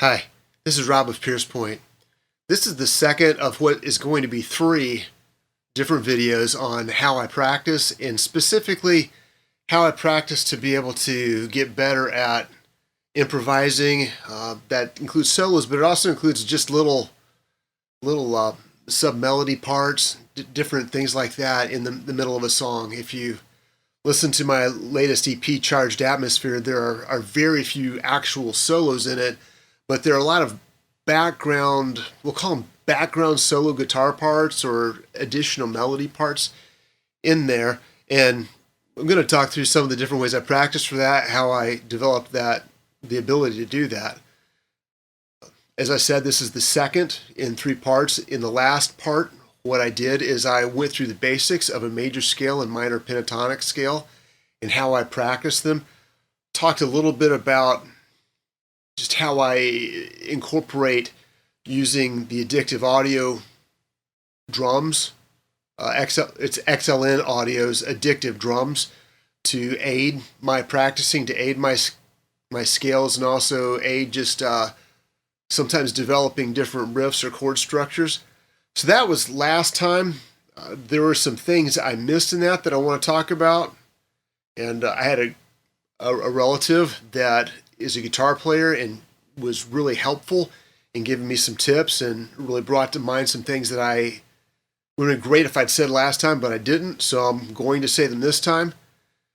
Hi, this is Rob of Pierce Point. This is the second of what is going to be three different videos on how I practice, and specifically how I practice to be able to get better at improvising. That includes solos, but it also includes just little sub-melody parts, different things like that in the middle of a song. If you listen to my latest EP, Charged Atmosphere, there are very few actual solos in it, but there are a lot of background, we'll call them background solo guitar parts or additional melody parts in there. And I'm going to talk through some of the different ways I practice for that, how I developed the ability to do that. As I said, this is the second in three parts. In the last part, what I did is I went through the basics of a major scale and minor pentatonic scale and how I practice them. Talked a little bit about just how I incorporate using the Addictive Audio drums. It's XLN Audio's Addictive drums to aid my practicing, to aid my scales, and also aid just sometimes developing different riffs or chord structures. So that was last time. There were some things I missed in that I want to talk about. And I had a relative that is a guitar player and was really helpful in giving me some tips and really brought to mind some things that would have been great if I'd said last time, but I didn't. So I'm going to say them this time.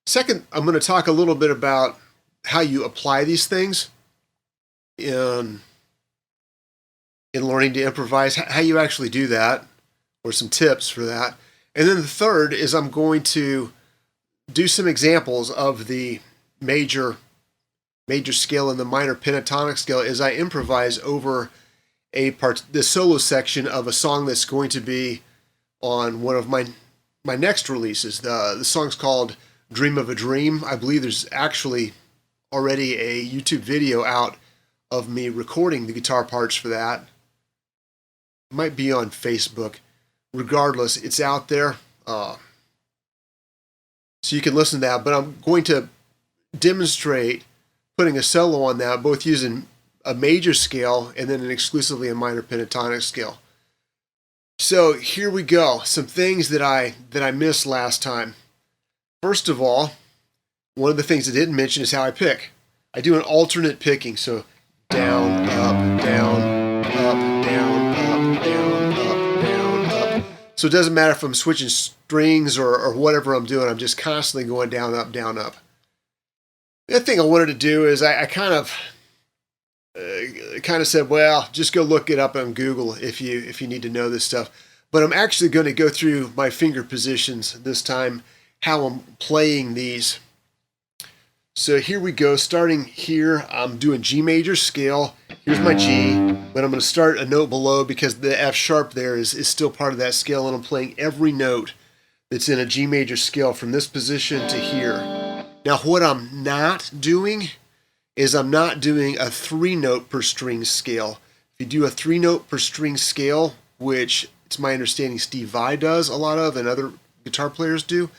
Second, I'm going to talk a little bit about how you apply these things in learning to improvise, how you actually do that, or some tips for that. And then the third is I'm going to do some examples of the major scale and the minor pentatonic scale as I improvise over the solo section of a song that's going to be on one of my next releases. The song's called Dream of a Dream. I believe there's actually already a YouTube video out of me recording the guitar parts for that. It might be on Facebook. Regardless, it's out there. So you can listen to that, but I'm going to demonstrate putting a solo on that, both using a major scale and then exclusively a minor pentatonic scale. So here we go. Some things that I missed last time. First of all, one of the things I didn't mention is how I pick. I do an alternate picking, so down, up, down, up, down, up, down, up, down, up. So it doesn't matter if I'm switching strings or whatever I'm doing. I'm just constantly going down, up, down, up. The other thing I wanted to do is I kind of said, well, just go look it up on Google if you need to know this stuff. But I'm actually going to go through my finger positions this time, how I'm playing these. So here we go. Starting here, I'm doing G major scale. Here's my G, but I'm going to start a note below because the F sharp there is still part of that scale, and I'm playing every note that's in a G major scale from this position to here. Now, what I'm not doing is I'm not doing a 3-note per string scale. If you do a 3-note per string scale, which it's my understanding Steve Vai does a lot of and other guitar players do,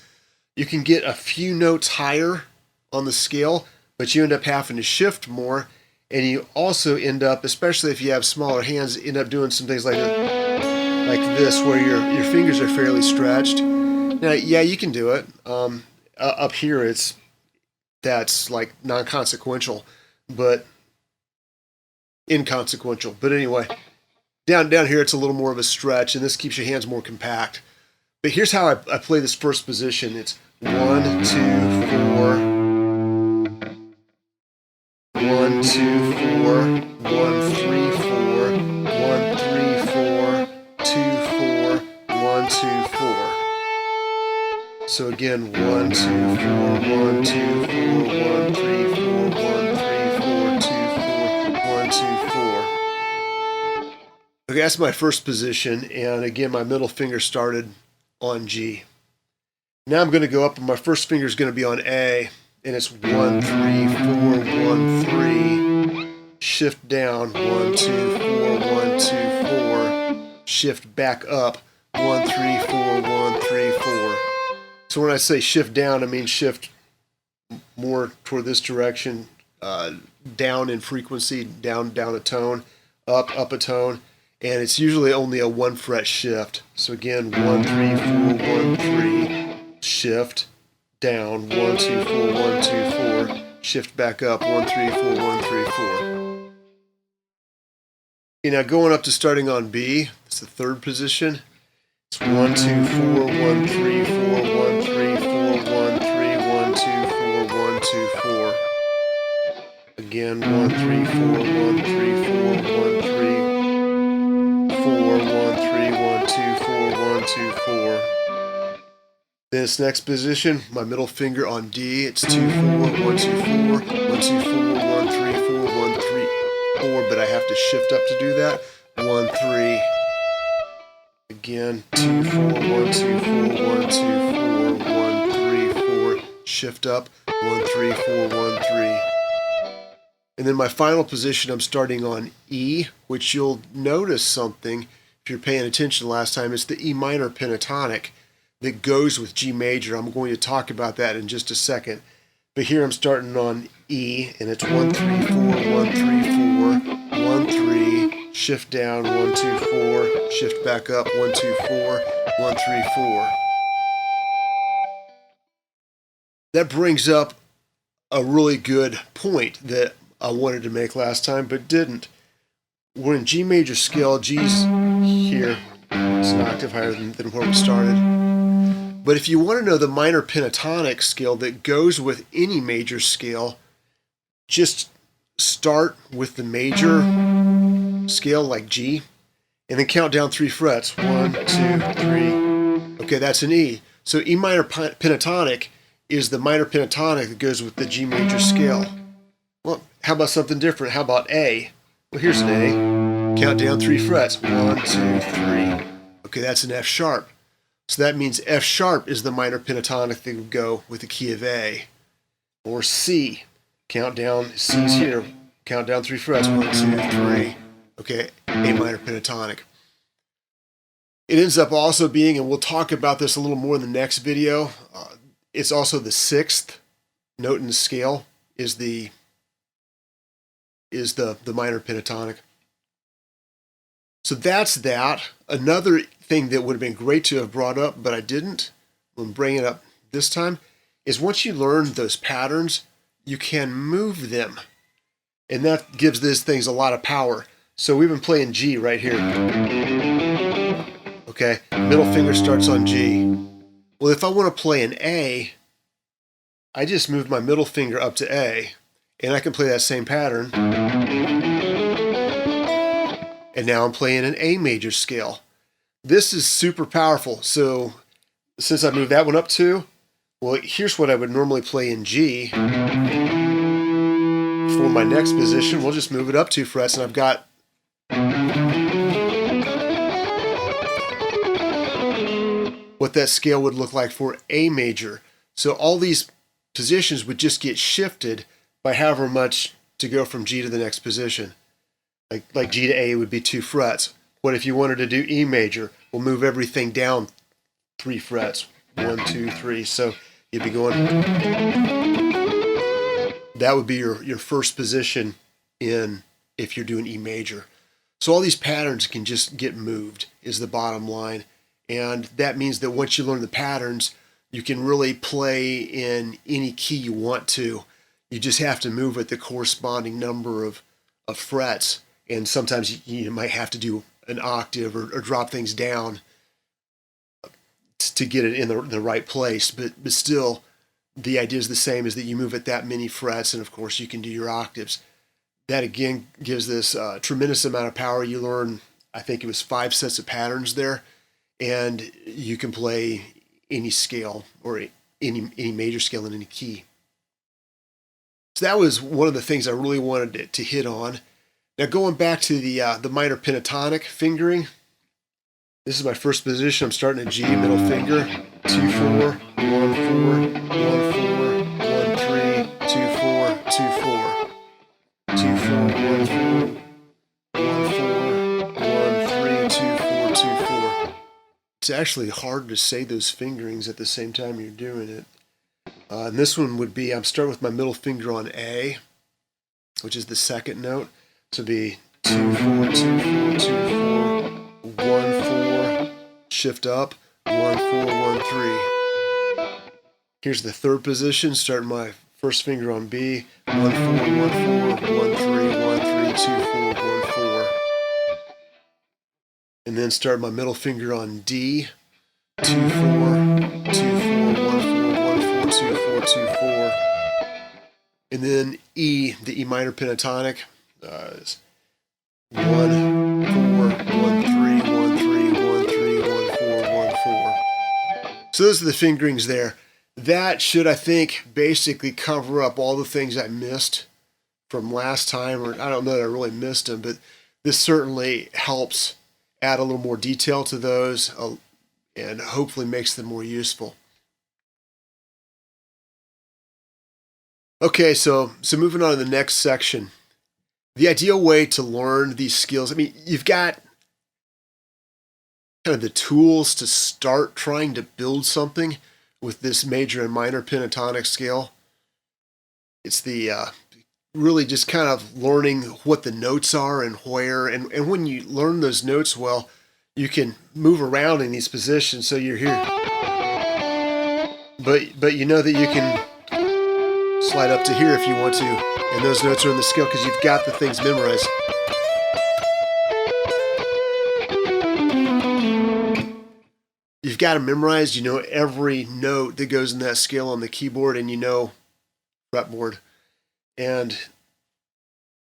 you can get a few notes higher on the scale, but you end up having to shift more, and you also end up, especially if you have smaller hands, end up doing some things like this, where your fingers are fairly stretched. Now, yeah, you can do it. Up here, that's like non-consequential, but inconsequential. But anyway, down here, it's a little more of a stretch, and this keeps your hands more compact. But here's how I play this first position. It's 1, 2, 4. 1, 2, 4, 1, 3, 4, 1, 3, 4, 2, 4, 1, 2, 4. So again, 1, 2, 4, 1, 2, 4, 1, 3, 4, 1, 3, 4, 2, 4, 1, 2, 4. Okay, that's my first position, and again, my middle finger started on G. Now I'm going to go up, and my first finger is going to be on A, and it's 1, 3, 4, 1, 3. Shift down, 1, 2, 4, 1, 2, 4. Shift back up, 1, 3, 4, 1, 3, 4. So when I say shift down, I mean shift more toward this direction, down in frequency, down a tone, up a tone, and it's usually only a 1 fret shift. So again, 1 3 4 1 3, shift down, 1 2 4 1 2 4, shift back up, 1 3 4 1 3 4. Okay, now going up to starting on B, it's the third position. It's 1 2 4 1 3 4 1 3 4 1 3 1 2 4 1 2 4. Again, 1 3 4 1 3 4 1 3 4 1 3 1 2 4 1 2 4. Then this next position, my middle finger on D, it's 2 4 1 2 4 1 2 4 1 3 4 1 3 4, but I have to shift up to do that. 1 3. Again, 2 4 1 2 4 1 2 4 1 3 4, shift up, 1 3 4 1 3. And then my final position, I'm starting on E, which you'll notice something if you're paying attention last time. It's the E minor pentatonic that goes with G major. I'm going to talk about that in just a second. But here I'm starting on E, and it's 1 3 4 1 3 4 1 3, shift down, 1 2 4, shift back up, 1 2 4 1 3 4. That brings up a really good point that I wanted to make last time, but didn't. We're in G major scale. G's here. It's an octave higher than where we started. But if you want to know the minor pentatonic scale that goes with any major scale, just start with the major scale like G, and then count down 3 frets. 1, 2, 3. Okay, that's an E. So E minor pentatonic is the minor pentatonic that goes with the G major scale. Well, how about something different? How about A? Well, here's an A. Count down 3 frets. 1, 2, 3. Okay, that's an F sharp. So that means F sharp is the minor pentatonic that would go with the key of A. Or C. Count down, C's here. Count down 3 frets. 1, 2, 3. Okay, A minor pentatonic. It ends up also being, and we'll talk about this a little more in the next video, it's also the 6th note in the scale is the minor pentatonic. So that's that. Another thing that would have been great to have brought up, but I didn't, when bringing it up this time, is once you learn those patterns, you can move them. And that gives these things a lot of power. So we've been playing G right here. Okay, middle finger starts on G. Well, if I want to play an A, I just move my middle finger up to A, and I can play that same pattern. And now I'm playing an A major scale. This is super powerful. So since I moved that one up too, well, here's what I would normally play in G. For my next position, we'll just move it up 2 frets, and I've got what that scale would look like for A major. So all these positions would just get shifted by however much to go from G to the next position. Like G to A would be 2 frets. What if you wanted to do E major? We'll move everything down 3 frets. 1, 2, 3. So you'd be going. That would be your first position in if you're doing E major. So all these patterns can just get moved is the bottom line. And that means that once you learn the patterns, you can really play in any key you want to. You just have to move at the corresponding number of frets. And sometimes you might have to do an octave or drop things down to get it in the right place. But still, the idea is the same, is that you move at that many frets, and of course you can do your octaves. That again gives this tremendous amount of power. You learn, I think it was 5 sets of patterns there, and you can play any scale or any major scale in any key. So that was one of the things I really wanted to hit on. Now going back to the minor pentatonic fingering, this is my first position. I'm starting at G, middle finger, 2 4 1 4 1 4 1 3 2 4 2 4 2 4 1 4 1 4 1 3 2 4 2 4. It's actually hard to say those fingerings at the same time you're doing it. And this one would be, I'm starting with my middle finger on A. which is the second note. So it'd be 2 4 2 4 2 4 1 4, shift up 1 4 1 3. Here's the third position, starting my first finger on B, 1 4 1 4 1 3 1 3 2 4 1 4. And then start my middle finger on D, 2 4 2 4 1 4 1 4 2 4 2 4. And then E, the E minor pentatonic, is 1 4 1 3 1 3 1 3 1 4 1 4. So those are the fingerings there. That should, I think, basically cover up all the things I missed from last time, or I don't know that I really missed them, but this certainly helps add a little more detail to those and hopefully makes them more useful. Okay, so moving on to the next section. The ideal way to learn these skills, I mean, you've got kind of the tools to start trying to build something with this major and minor pentatonic scale. It's the really just kind of learning what the notes are and where, and when you learn those notes well, you can move around in these positions so you're here. But you know that you can slide up to here if you want to, and those notes are in the scale because you've got the things memorized. You've got it memorized, you know every note that goes in that scale on the keyboard, and you know fretboard, and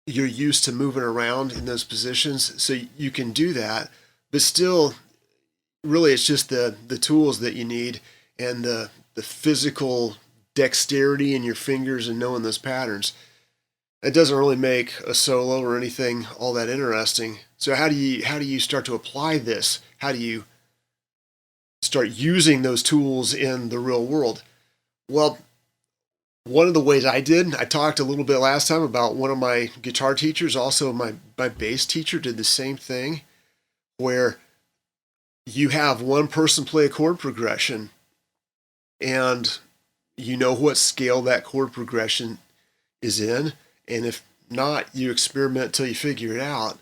you're used to moving around in those positions, so you can do that. But still, really, it's just the tools that you need and the physical dexterity in your fingers and knowing those patterns. It doesn't really make a solo or anything all that interesting. So how do you start to apply this? How do you start using those tools in the real world? Well, one of the ways I talked a little bit last time about one of my guitar teachers, also my bass teacher did the same thing, where you have one person play a chord progression and you know what scale that chord progression is in, and if not, you experiment till you figure it out.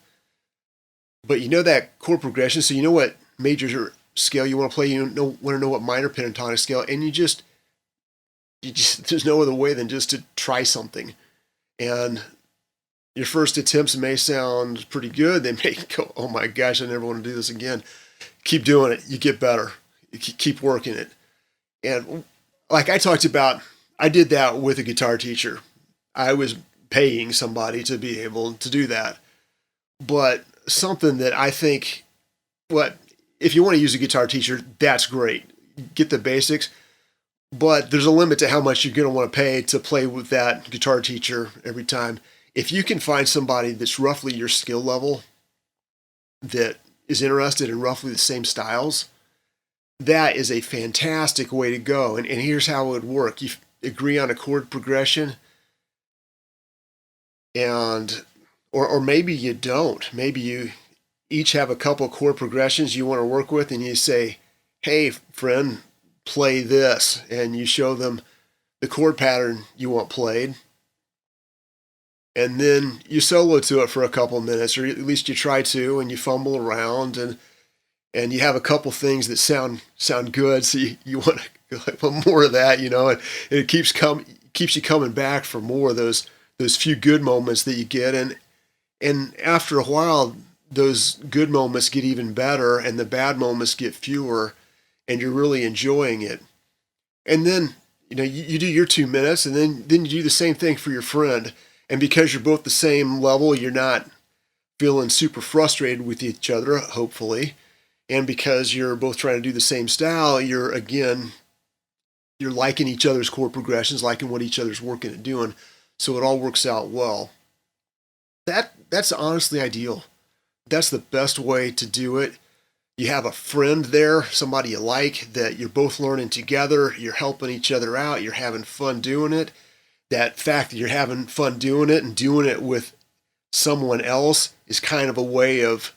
But you know that chord progression, so you know what major scale you want to play, you want to know what minor pentatonic scale, and you just there's no other way than just to try something. And your first attempts may sound pretty good. They may go, oh my gosh, I never want to do this again. Keep doing it. You get better. You keep working it. And like I talked about, I did that with a guitar teacher. I was paying somebody to be able to do that. But something that I think, if you want to use a guitar teacher, that's great. Get the basics. But there's a limit to how much you're going to want to pay to play with that guitar teacher every time. If you can find somebody that's roughly your skill level, that is interested in roughly the same styles, that is a fantastic way to go. And here's how it would work. You agree on a chord progression, or maybe you don't. Maybe you each have a couple of chord progressions you want to work with, and you say, hey, friend, play this, and you show them the chord pattern you want played, and then you solo to it for a couple of minutes, or at least you try to, and you fumble around, and you have a couple things that sound good, so you want to like more of that, and it keeps you coming back for more of those few good moments that you get, and after a while, those good moments get even better, and the bad moments get fewer, and you're really enjoying it. And then, you do your 2 minutes, and then you do the same thing for your friend. And because you're both the same level, you're not feeling super frustrated with each other, hopefully. And because you're both trying to do the same style, you're liking each other's chord progressions, liking what each other's working at doing. So it all works out well. That's honestly ideal. That's the best way to do it. You have a friend there, somebody you like, that you're both learning together, you're helping each other out, you're having fun doing it. That fact that you're having fun doing it and doing it with someone else is kind of a way of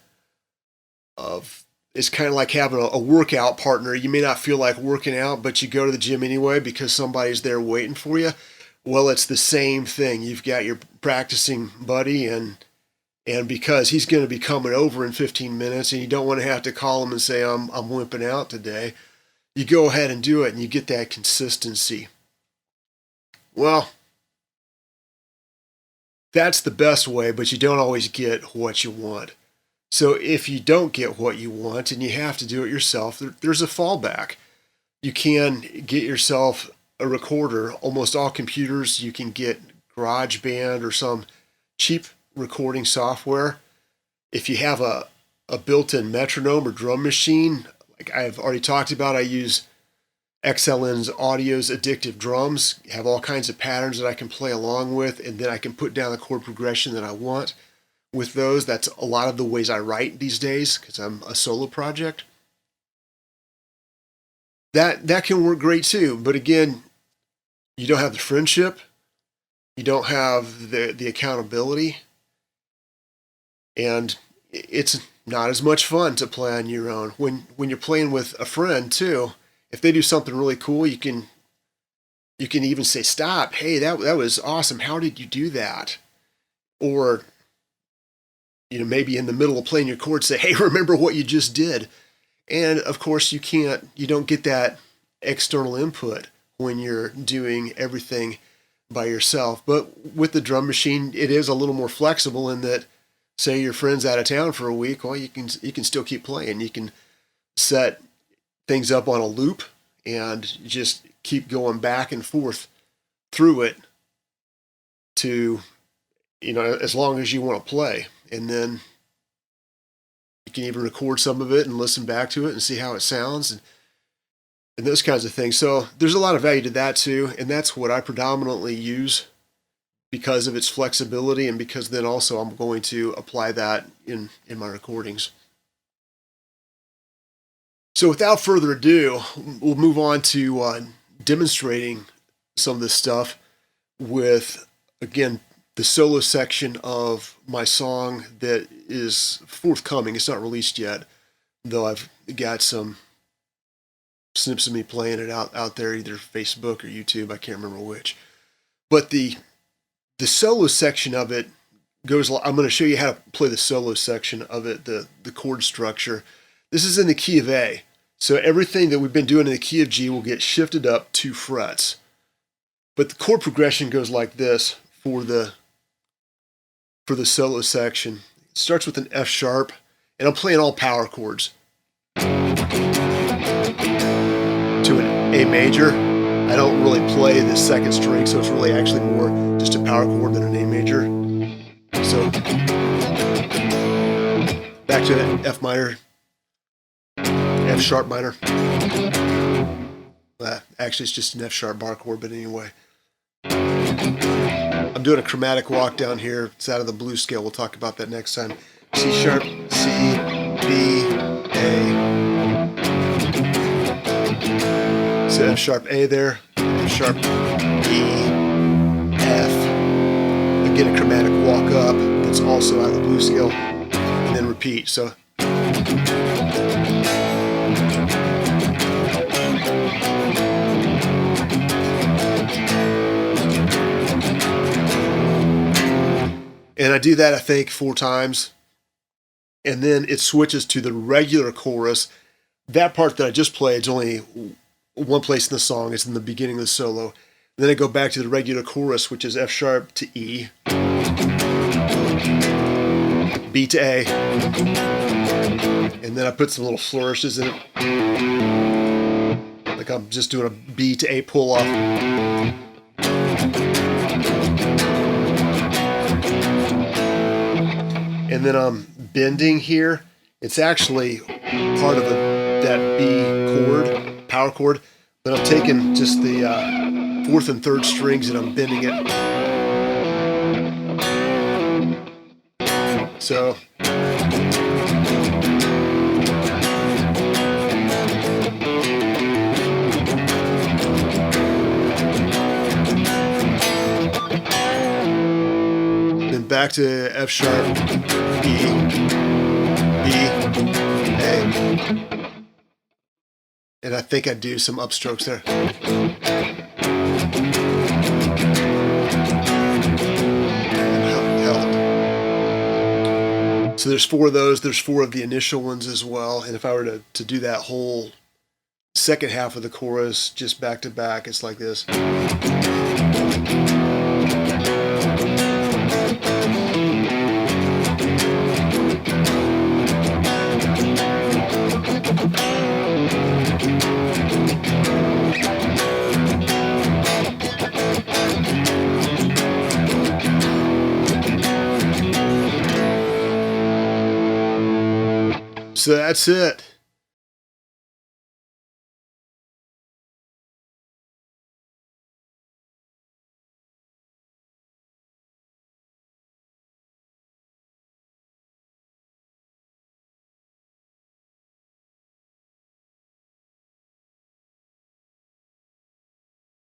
it's kind of like having a workout partner. You may not feel like working out, but you go to the gym anyway because somebody's there waiting for you. Well, it's the same thing. You've got your practicing buddy, and because he's going to be coming over in 15 minutes, and you don't want to have to call him and say, I'm wimping out today, you go ahead and do it, and you get that consistency. Well, that's the best way, but you don't always get what you want. So if you don't get what you want and you have to do it yourself, there's a fallback. You can get yourself a recorder. Almost all computers, you can get GarageBand or some cheap recording software. If you have a built-in metronome or drum machine, like I've already talked about, I use XLN's Audio's Addictive Drums. Have all kinds of patterns that I can play along with, and then I can put down the chord progression that I want with those. That's a lot of the ways I write these days because I'm a solo project. That can work great too, but again, you don't have the friendship, you don't have the accountability, and it's not as much fun to play on your own. When you're playing with a friend too, if they do something really cool, you can even say, stop, hey, that was awesome, how did you do that? Or maybe in the middle of playing your chords, say, hey, remember what you just did. And of course you don't get that external input when you're doing everything by yourself. But with the drum machine, it is a little more flexible in that, say your friend's out of town for a week, well, you can still keep playing. You can set things up on a loop and just keep going back and forth through it to, as long as you want to play. And then you can even record some of it and listen back to it and see how it sounds and those kinds of things. So there's a lot of value to that too. And that's what I predominantly use because of its flexibility, and because then also I'm going to apply that in my recordings. So without further ado, we'll move on to demonstrating some of this stuff with, again, the solo section of my song that is forthcoming. It's not released yet, though I've got some snips of me playing it out there, either Facebook or YouTube, I can't remember which. But the solo section of it goes, I'm going to show you how to play the solo section of it, the chord structure. This is in the key of A. So everything that we've been doing in the key of G will get shifted up 2 frets. But the chord progression goes like this for the solo section. It starts with an F sharp, and I'm playing all power chords. To an A major. I don't really play the second string, so it's really actually more just a power chord than an A major. So back to an F minor, F sharp minor. Actually, it's just an F sharp bar chord, but anyway. I'm doing a chromatic walk down here. It's out of the blues scale. We'll talk about that next time. C sharp, C, B, A. So F sharp A there, F sharp E, F. Again, a chromatic walk up that's also out of the blues scale, and then repeat. So. And I do that, I think, 4 times. And then it switches to the regular chorus. That part that I just played is only one place in the song. It's in the beginning of the solo. And then I go back to the regular chorus, which is F sharp to E, B to A. And then I put some little flourishes in it. Like I'm just doing a B to A pull off. And then I'm bending here. It's actually part of that B chord, power chord, but I'm taking just the 4th and 3rd strings and I'm bending it. So. Then back to F sharp, E, B, A. And I think I do some upstrokes there. So there's 4 of those. There's 4 of the initial ones as well. And if I were to do that whole second half of the chorus just back to back, it's like this. So that's it.